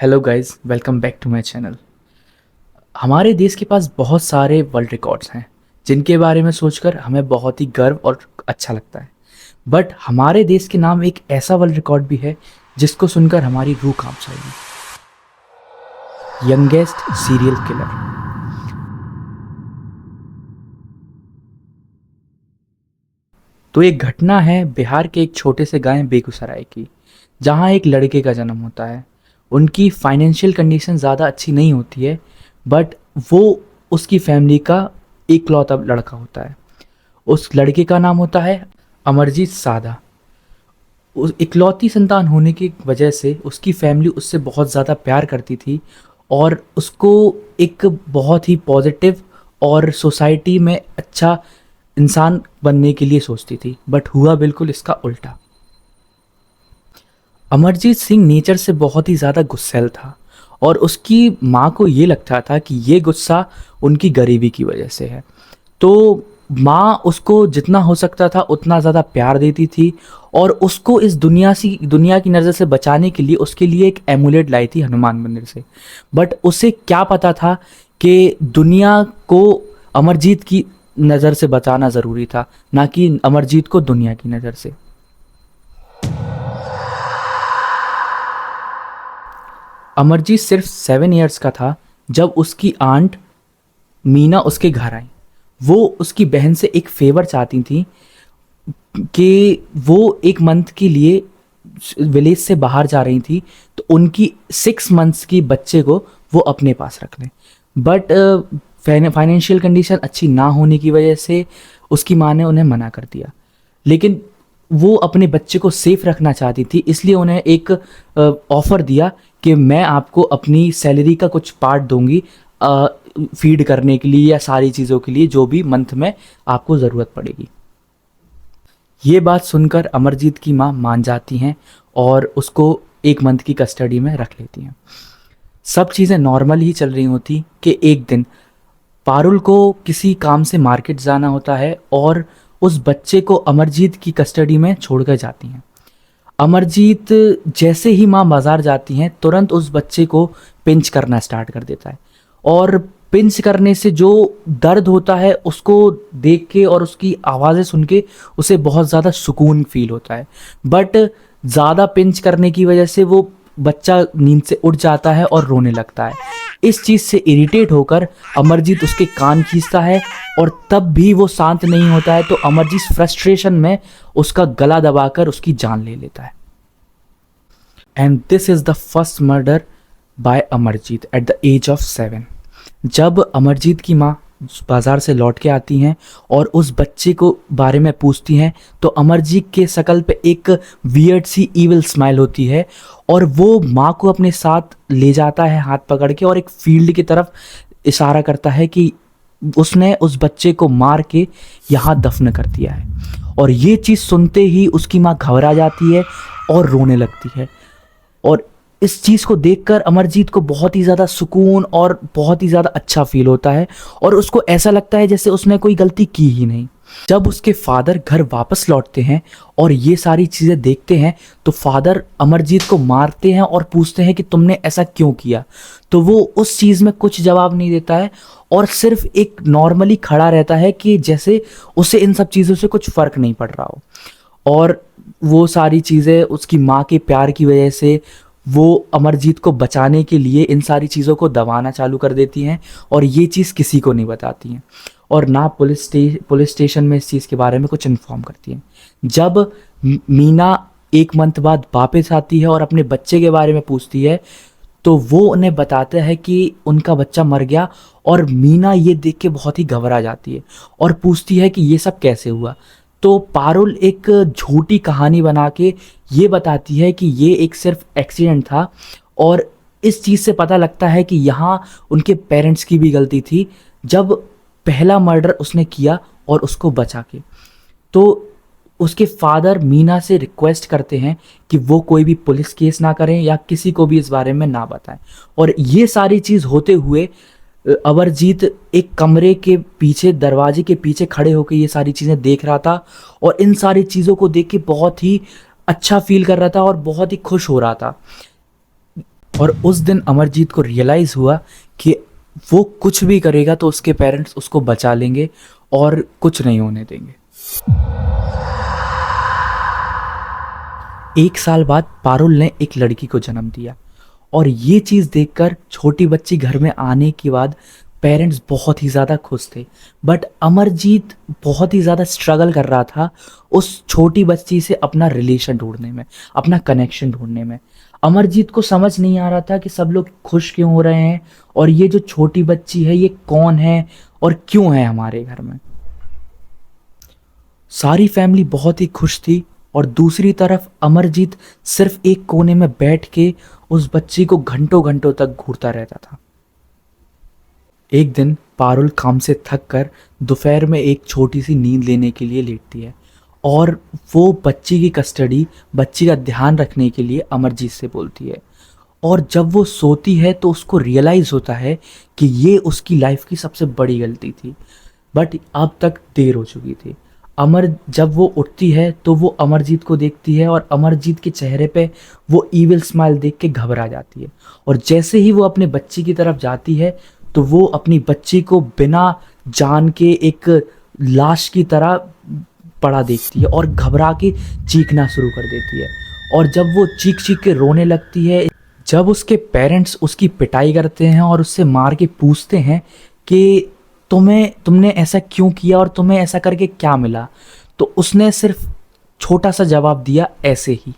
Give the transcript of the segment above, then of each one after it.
Hello guys, welcome back to my channel. हमारे देश के पास बहुत सारे वर्ल्ड रिकॉर्ड्स हैं जिनके बारे में सोचकर हमें बहुत ही गर्व और अच्छा लगता है। बट हमारे देश के नाम एक ऐसा वर्ल्ड रिकॉर्ड भी है जिसको सुनकर हमारी रूह कांप जाएगी। Youngest serial killer. तो एक घटना है बिहार के एक छोटे से गांव बेगूसराय की, जहां एक लड़के का जन्म होता है। उनकी फाइनेंशियल कंडीशन ज़्यादा अच्छी नहीं होती है, बट वो उसकी फैमिली का इकलौता लड़का होता है। उस लड़के का नाम होता है अमरजीत सादा। उस इकलौती संतान होने की वजह से उसकी फैमिली उससे बहुत ज़्यादा प्यार करती थी और उसको एक बहुत ही पॉजिटिव और सोसाइटी में अच्छा इंसान बनने के लिए सोचती थी। बट हुआ बिल्कुल इसका उल्टा। अमरजीत सिंह नेचर से बहुत ही ज़्यादा गुस्सैल था और उसकी माँ को ये लगता था कि ये गुस्सा उनकी गरीबी की वजह से है। तो माँ उसको जितना हो सकता था उतना ज़्यादा प्यार देती थी और उसको इस दुनिया की नज़र से बचाने के लिए उसके लिए एक एमुलेट लाई थी हनुमान मंदिर से। बट उसे क्या पता था कि दुनिया को अमरजीत की नज़र से बचाना ज़रूरी था, ना कि अमरजीत को दुनिया की नज़र से। अमरजीत सिर्फ 7 इयर्स का था जब उसकी आंट मीना उसके घर आई। वो उसकी बहन से एक फेवर चाहती थी कि वो एक मंथ के लिए विलेज से बाहर जा रही थी, तो उनकी 6 मंथ्स की बच्चे को वो अपने पास रख लें। बट फाइनेंशियल कंडीशन अच्छी ना होने की वजह से उसकी माँ ने उन्हें मना कर दिया। लेकिन वो अपने बच्चे को सेफ रखना चाहती थी, इसलिए उन्हें एक ऑफ़र दिया कि मैं आपको अपनी सैलरी का कुछ पार्ट दूंगी फीड करने के लिए या सारी चीज़ों के लिए जो भी मंथ में आपको ज़रूरत पड़ेगी। ये बात सुनकर अमरजीत की माँ मान जाती हैं और उसको एक मंथ की कस्टडी में रख लेती हैं। सब चीज़ें नॉर्मल ही चल रही होती कि एक दिन पारुल को किसी काम से मार्केट जाना होता है और उस बच्चे को अमरजीत की कस्टडी में छोड़कर जाती हैं। अमरजीत जैसे ही माँ बाजार जाती हैं तुरंत उस बच्चे को पिंच करना स्टार्ट कर देता है और पिंच करने से जो दर्द होता है उसको देख के और उसकी आवाज़ें सुन के उसे बहुत ज़्यादा सुकून फील होता है। बट ज़्यादा पिंच करने की वजह से वो बच्चा नींद से उठ जाता है और रोने लगता है। इस चीज़ से इरिटेट होकर अमरजीत उसके कान खींचता है और तब भी वो शांत नहीं होता है, तो अमरजीत फ्रस्ट्रेशन में उसका गला दबाकर उसकी जान ले लेता है। And this is the first murder by Amarjeet at the age of 7। जब अमरजीत की माँ बाज़ार से लौट के आती हैं और उस बच्चे को बारे में पूछती हैं तो अमरजीत के शकल पे एक वियर्ड सी इविल स्माइल होती है और वो माँ को अपने साथ ले जाता है हाथ पकड़ के और एक फील्ड की तरफ इशारा करता है कि उसने उस बच्चे को मार के यहाँ दफन कर दिया है। और ये चीज़ सुनते ही उसकी माँ घबरा जाती है और रोने लगती है। और इस चीज़ को देखकर अमरजीत को बहुत ही ज़्यादा सुकून और बहुत ही ज़्यादा अच्छा फील होता है और उसको ऐसा लगता है जैसे उसने कोई गलती की ही नहीं। जब उसके फादर घर वापस लौटते हैं और ये सारी चीज़ें देखते हैं तो फादर अमरजीत को मारते हैं और पूछते हैं कि तुमने ऐसा क्यों किया। तो वो उस चीज़ में कुछ जवाब नहीं देता है और सिर्फ एक नॉर्मली खड़ा रहता है कि जैसे उसे इन सब चीज़ों से कुछ फ़र्क नहीं पड़ रहा हो। और वो सारी चीज़ें उसकी माँ के प्यार की वजह से वो अमरजीत को बचाने के लिए इन सारी चीज़ों को दबाना चालू कर देती हैं और ये चीज़ किसी को नहीं बताती हैं और ना पुलिस स्टेशन में इस चीज़ के बारे में कुछ इन्फॉर्म करती हैं। जब मीना एक मंथ बाद वापस आती है और अपने बच्चे के बारे में पूछती है तो वो उन्हें बताते हैं कि उनका बच्चा मर गया और मीना ये देख के बहुत ही घबरा जाती है और पूछती है कि ये सब कैसे हुआ। तो पारुल एक झूठी कहानी बना के ये बताती है कि ये एक सिर्फ एक्सीडेंट था और इस चीज़ से पता लगता है कि यहाँ उनके पेरेंट्स की भी गलती थी जब पहला मर्डर उसने किया और उसको बचा के। तो उसके फादर मीना से रिक्वेस्ट करते हैं कि वो कोई भी पुलिस केस ना करें या किसी को भी इस बारे में ना बताएं। और ये सारी चीज़ होते हुए अमरजीत एक कमरे के पीछे दरवाजे के पीछे खड़े होकर ये सारी चीज़ें देख रहा था और इन सारी चीज़ों को देख के बहुत ही अच्छा फील कर रहा था और बहुत ही खुश हो रहा था। और उस दिन अमरजीत को रियलाइज़ हुआ कि वो कुछ भी करेगा तो उसके पेरेंट्स उसको बचा लेंगे और कुछ नहीं होने देंगे। 1 साल बाद पारुल ने एक लड़की को जन्म दिया और ये चीज़ देखकर छोटी बच्ची घर में आने के बाद पेरेंट्स बहुत ही ज़्यादा खुश थे। बट अमरजीत बहुत ही ज़्यादा स्ट्रगल कर रहा था उस छोटी बच्ची से अपना रिलेशन ढूंढने में, अपना कनेक्शन ढूंढने में। अमरजीत को समझ नहीं आ रहा था कि सब लोग खुश क्यों हो रहे हैं और ये जो छोटी बच्ची है ये कौन है और क्यों है हमारे घर में। सारी फैमिली बहुत ही खुश थी और दूसरी तरफ अमरजीत सिर्फ एक कोने में बैठ के उस बच्ची को घंटों घंटों तक घूरता रहता था। एक दिन पारुल काम से थक कर दोपहर में एक छोटी सी नींद लेने के लिए लेटती है और वो बच्ची की कस्टडी, बच्ची का ध्यान रखने के लिए अमरजीत से बोलती है। और जब वो सोती है तो उसको रियलाइज़ होता है कि ये उसकी लाइफ की सबसे बड़ी गलती थी, बट अब तक देर हो चुकी थी। जब वो उठती है तो वो अमरजीत को देखती है और अमरजीत के चेहरे पे वो ईविल स्माइल देख के घबरा जाती है। और जैसे ही वो अपने बच्ची की तरफ जाती है तो वो अपनी बच्ची को बिना जान के एक लाश की तरह पड़ा देखती है और घबरा के चीखना शुरू कर देती है। और जब वो चीख चीख के रोने लगती है, जब उसके पेरेंट्स उसकी पिटाई करते हैं और उससे मार के पूछते हैं कि तुमने ऐसा क्यों किया और तुम्हें ऐसा करके क्या मिला, तो उसने सिर्फ छोटा सा जवाब दिया, ऐसे ही।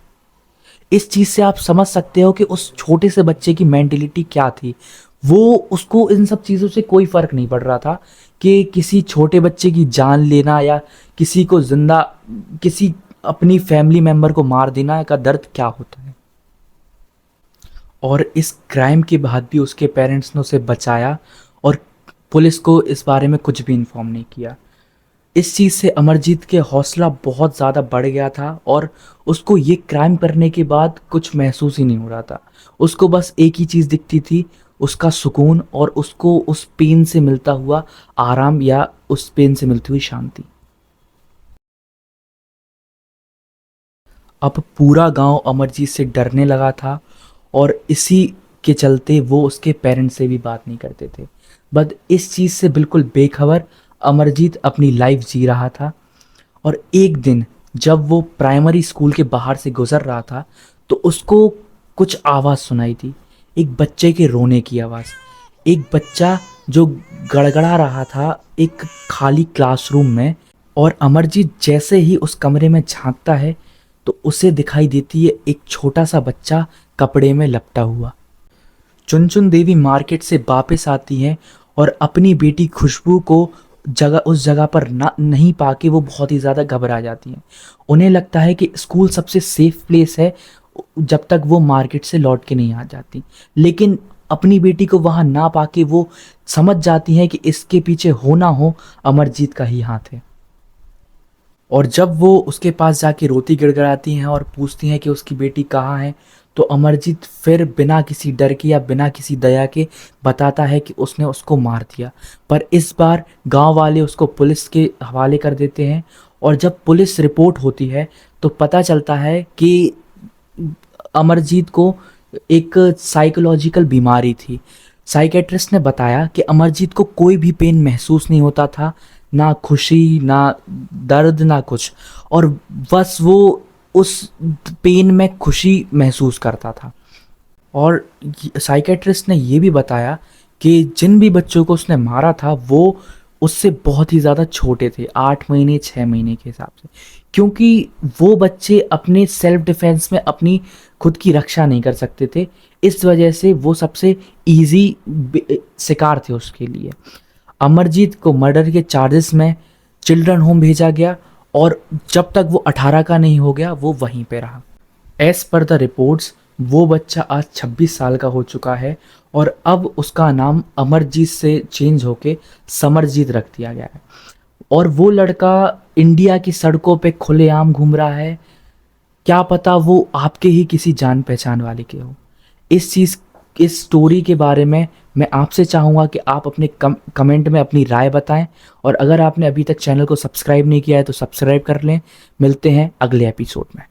इस चीज़ से आप समझ सकते हो कि उस छोटे से बच्चे की मेंटेलिटी क्या थी। उसको इन सब चीज़ों से कोई फ़र्क नहीं पड़ रहा था कि किसी छोटे बच्चे की जान लेना या किसी को जिंदा, किसी अपनी फैमिली मेम्बर को मार देना का दर्द क्या होता है। और इस क्राइम के बाद भी उसके पेरेंट्स ने उसे बचाया और पुलिस को इस बारे में कुछ भी इन्फॉर्म नहीं किया। इस चीज़ से अमरजीत के हौसला बहुत ज़्यादा बढ़ गया था और उसको ये क्राइम करने के बाद कुछ महसूस ही नहीं हो रहा था। उसको बस एक ही चीज़ दिखती थी, उसका सुकून और उसको उस पेन से मिलता हुआ आराम या उस पेन से मिलती हुई शांति। अब पूरा गांव अमरजीत से डरने लगा था और इसी के चलते वो उसके पेरेंट्स से भी बात नहीं करते थे। बट इस चीज़ से बिल्कुल बेखबर अमरजीत अपनी लाइफ जी रहा था। और एक दिन जब वो प्राइमरी स्कूल के बाहर से गुजर रहा था तो उसको कुछ आवाज़ सुनाई थी, एक बच्चे के रोने की आवाज़। एक बच्चा जो गड़गड़ा रहा था एक खाली क्लासरूम में। और अमरजीत जैसे ही उस कमरे में झांकता है तो उसे दिखाई देती है एक छोटा सा बच्चा कपड़े में लपटा हुआ। चुनचुन देवी मार्केट से वापस आती हैं और अपनी बेटी खुशबू को उस जगह पर नहीं पाके वो बहुत ही ज़्यादा घबरा जाती हैं। उन्हें लगता है कि स्कूल सबसे सेफ प्लेस है जब तक वो मार्केट से लौट के नहीं आ जाती। लेकिन अपनी बेटी को वहाँ ना पाके वो समझ जाती हैं कि इसके पीछे हो ना हो अमरजीत का ही हाथ है। और जब वो उसके पास जाके रोती गिड़गिड़ाती हैं और पूछती हैं कि उसकी बेटी कहाँ है, तो अमरजीत फिर बिना किसी डर के या बिना किसी दया के बताता है कि उसने उसको मार दिया। पर इस बार गांव वाले उसको पुलिस के हवाले कर देते हैं। और जब पुलिस रिपोर्ट होती है तो पता चलता है कि अमरजीत को एक साइकोलॉजिकल बीमारी थी। साइकेट्रिस्ट ने बताया कि अमरजीत को कोई भी पेन महसूस नहीं होता था, ना खुशी ना दर्द ना कुछ, और बस वो उस पेन में खुशी महसूस करता था। और साइकेट्रिस्ट ने ये भी बताया कि जिन भी बच्चों को उसने मारा था वो उससे बहुत ही ज़्यादा छोटे थे, 8 महीने 6 महीने के हिसाब से, क्योंकि वो बच्चे अपने सेल्फ डिफेंस में अपनी खुद की रक्षा नहीं कर सकते थे। इस वजह से वो सबसे इजी शिकार थे उसके लिए। अमरजीत को मर्डर के चार्जेस में चिल्ड्रन होम भेजा गया और जब तक वो 18 का नहीं हो गया वो वहीं पे रहा। एज़ पर द रिपोर्ट्स वो बच्चा आज 26 साल का हो चुका है और अब उसका नाम अमरजीत से चेंज होके समरजीत रख दिया गया है। और वो लड़का इंडिया की सड़कों पे खुलेआम घूम रहा है, क्या पता वो आपके ही किसी जान पहचान वाले के हो। इस स्टोरी के बारे में मैं आपसे चाहूँगा कि आप अपने कमेंट में अपनी राय बताएं। और अगर आपने अभी तक चैनल को सब्सक्राइब नहीं किया है तो सब्सक्राइब कर लें। मिलते हैं अगले एपिसोड में।